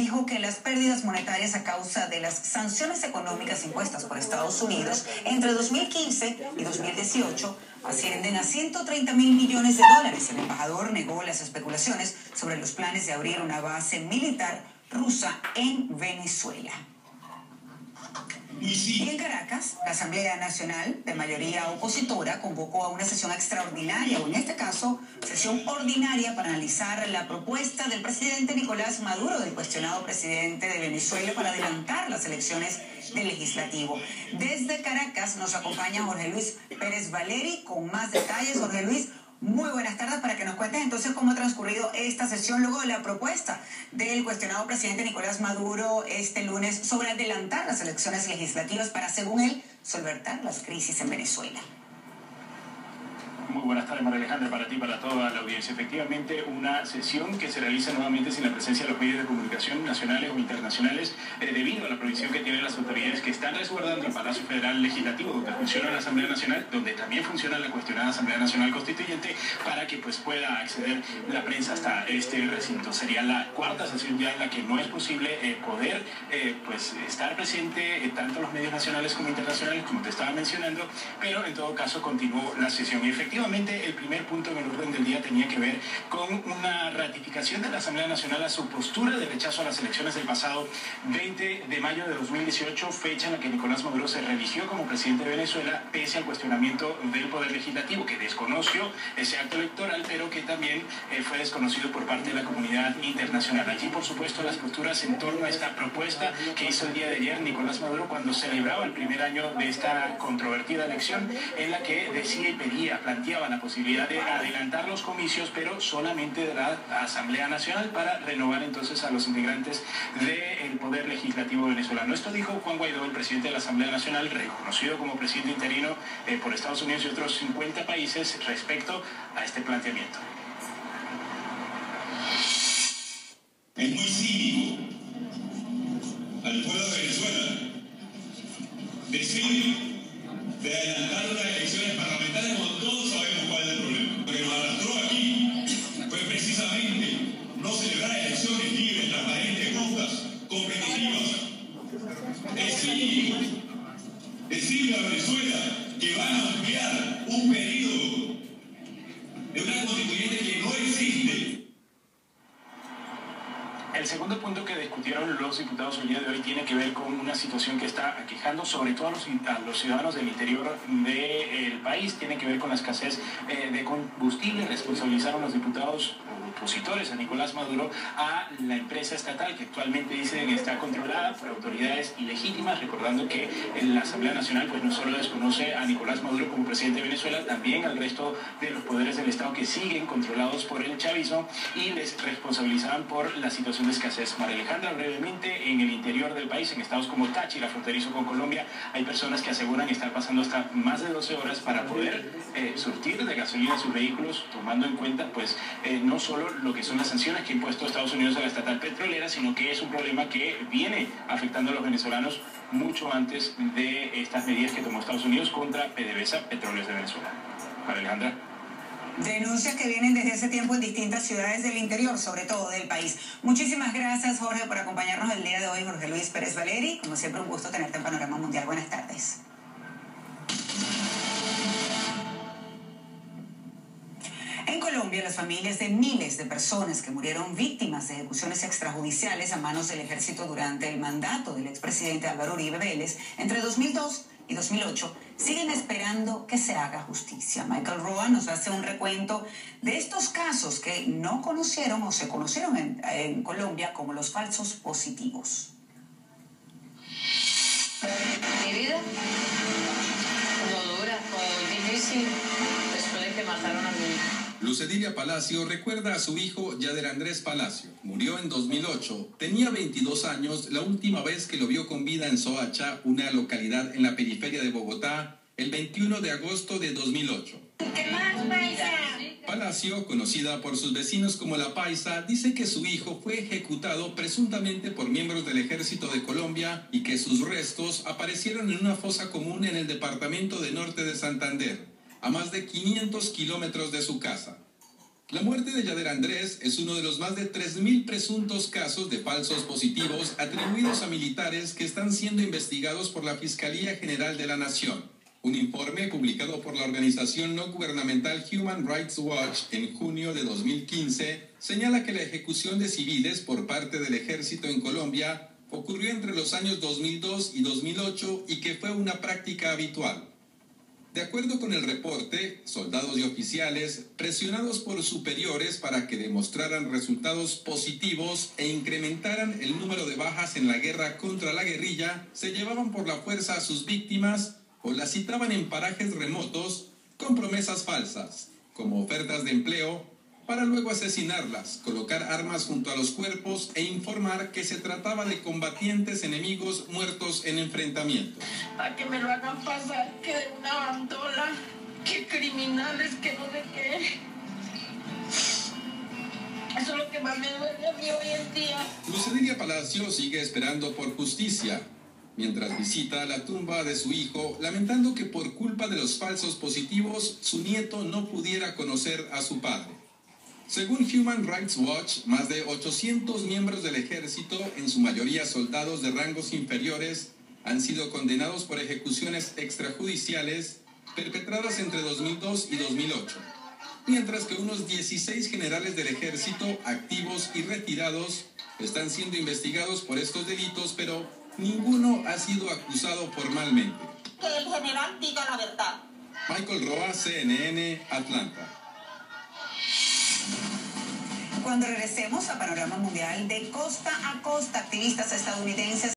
dijo que las pérdidas monetarias a causa de las sanciones económicas impuestas por Estados Unidos entre 2015 y 2018 ascienden a 130.000 millones de dólares. El embajador negó las especulaciones sobre los planes de abrir una base militar rusa en Venezuela. Y en Caracas, la Asamblea Nacional, de mayoría opositora, convocó a una sesión extraordinaria, o en este caso, sesión ordinaria, para analizar la propuesta del presidente Nicolás Maduro, del cuestionado presidente de Venezuela, para adelantar las elecciones del legislativo. Desde Caracas nos acompaña Jorge Luis Pérez Valeri con más detalles. Jorge Luis, muy buenas tardes, para que nos cuentes entonces cómo ha transcurrido esta sesión luego de la propuesta del cuestionado presidente Nicolás Maduro este lunes sobre adelantar las elecciones legislativas para, según él, solventar las crisis en Venezuela. Muy buenas tardes, María Alejandra, para ti y para toda la audiencia. Efectivamente, una sesión que se realiza nuevamente sin la presencia de los medios de comunicación nacionales o internacionales debido a la provisión que tienen las autoridades que están resguardando el Palacio Federal Legislativo, donde funciona la Asamblea Nacional, donde también funciona la cuestionada Asamblea Nacional Constituyente, para que pues pueda acceder la prensa hasta este recinto. Sería la cuarta sesión ya en la que no es posible poder pues estar presente tanto los medios nacionales como internacionales, como te estaba mencionando, pero en todo caso continuó la sesión. Y efectivamente, el primer punto en el orden del día tenía que ver con una ratificación de la Asamblea Nacional a su postura de rechazo a las elecciones del pasado 20 de mayo de 2018, fecha en la que Nicolás Maduro se religió como presidente de Venezuela, pese al cuestionamiento del Poder Legislativo, que desconoció ese acto electoral, pero que también fue desconocido por parte de la comunidad internacional. Allí, por supuesto, las posturas en torno a esta propuesta que hizo el día de ayer Nicolás Maduro cuando celebraba el primer año de esta controvertida elección, en la que decía y pedía, planteaba la posibilidad de adelantar los comicios, pero solamente de la Asamblea Nacional, para renovar entonces a los integrantes del Poder Legislativo venezolano. Esto dijo Juan Guaidó, el presidente de la Asamblea Nacional, reconocido como presidente interino por Estados Unidos y otros 50 países, respecto a este planteamiento. Es muy cínico al pueblo de Venezuela decir de adelantar las elecciones parlamentarias cuando todos sabemos cuál es el problema. Lo que nos arrastró aquí fue precisamente no celebrar elecciones libres, transparentes, justas, competitivas. Es cínico decirle a Venezuela que van a ampliar un periodo de una constituyente que no existe. El segundo punto que discutieron los diputados el día de hoy tiene que ver con una situación que está aquejando sobre todo a los ciudadanos del interior del país. Tiene que ver con la escasez de combustible. Responsabilizaron los diputados opositores a Nicolás Maduro a la empresa estatal, que actualmente dicen está controlada por autoridades ilegítimas, recordando que la Asamblea Nacional pues no solo desconoce a Nicolás Maduro como presidente de Venezuela, también al resto de los poderes del Estado que siguen controlados por el chavismo, y les responsabilizaban por la situación de escasez. María Alejandra, brevemente, en el interior del país, en estados como Táchira, fronterizo con Colombia, hay personas que aseguran estar pasando hasta más de 12 horas para poder surtir de gasolina sus vehículos, tomando en cuenta pues no solo lo que son las sanciones que ha impuesto Estados Unidos a la estatal petrolera, sino que es un problema que viene afectando a los venezolanos mucho antes de estas medidas que tomó Estados Unidos contra PDVSA, Petróleos de Venezuela. María Alejandra. Denuncias que vienen desde ese tiempo en distintas ciudades del interior, sobre todo del país. Muchísimas gracias, Jorge, por acompañarnos el día de hoy. Jorge Luis Pérez Valeri, como siempre, un gusto tenerte en Panorama Mundial. Buenas tardes. En Colombia, las familias de miles de personas que murieron víctimas de ejecuciones extrajudiciales a manos del ejército durante el mandato del expresidente Álvaro Uribe Vélez entre 2002 y 2008 siguen esperando que se haga justicia. Michael Roa nos hace un recuento de estos casos que no conocieron o se conocieron en Colombia como los falsos positivos. Mi vida, como dura, como difícil, después de que mataron a mi hijo. Luz Edilia Palacio recuerda a su hijo Yader Andrés Palacio. Murió en 2008. Tenía 22 años la última vez que lo vio con vida en Soacha, una localidad en la periferia de Bogotá, el 21 de agosto de 2008. ¿Qué más, paisa? Palacio, conocida por sus vecinos como La Paisa, dice que su hijo fue ejecutado presuntamente por miembros del Ejército de Colombia y que sus restos aparecieron en una fosa común en el departamento de Norte de Santander, a más de 500 kilómetros de su casa. La muerte de Yader Andrés es uno de los más de 3.000 presuntos casos de falsos positivos atribuidos a militares que están siendo investigados por la Fiscalía General de la Nación. Un informe publicado por la organización no gubernamental Human Rights Watch en junio de 2015 señala que la ejecución de civiles por parte del ejército en Colombia ocurrió entre los años 2002 y 2008 y que fue una práctica habitual. De acuerdo con el reporte, soldados y oficiales, presionados por superiores para que demostraran resultados positivos e incrementaran el número de bajas en la guerra contra la guerrilla, se llevaban por la fuerza a sus víctimas o las citaban en parajes remotos con promesas falsas, como ofertas de empleo, para luego asesinarlas, colocar armas junto a los cuerpos e informar que se trataba de combatientes enemigos muertos en enfrentamientos. A que me lo hagan pasar que de una bandola, que criminales, que no sé qué. Eso es lo que más me duele a mí hoy en día. Luz Edilia Palacio sigue esperando por justicia, mientras visita la tumba de su hijo, lamentando que por culpa de los falsos positivos, su nieto no pudiera conocer a su padre. Según Human Rights Watch, más de 800 miembros del ejército, en su mayoría soldados de rangos inferiores, han sido condenados por ejecuciones extrajudiciales perpetradas entre 2002 y 2008, mientras que unos 16 generales del ejército, activos y retirados, están siendo investigados por estos delitos, pero ninguno ha sido acusado formalmente. Que el general diga la verdad. Michael Roa, CNN, Atlanta. Cuando regresemos a Panorama Mundial, de costa a costa, activistas estadounidenses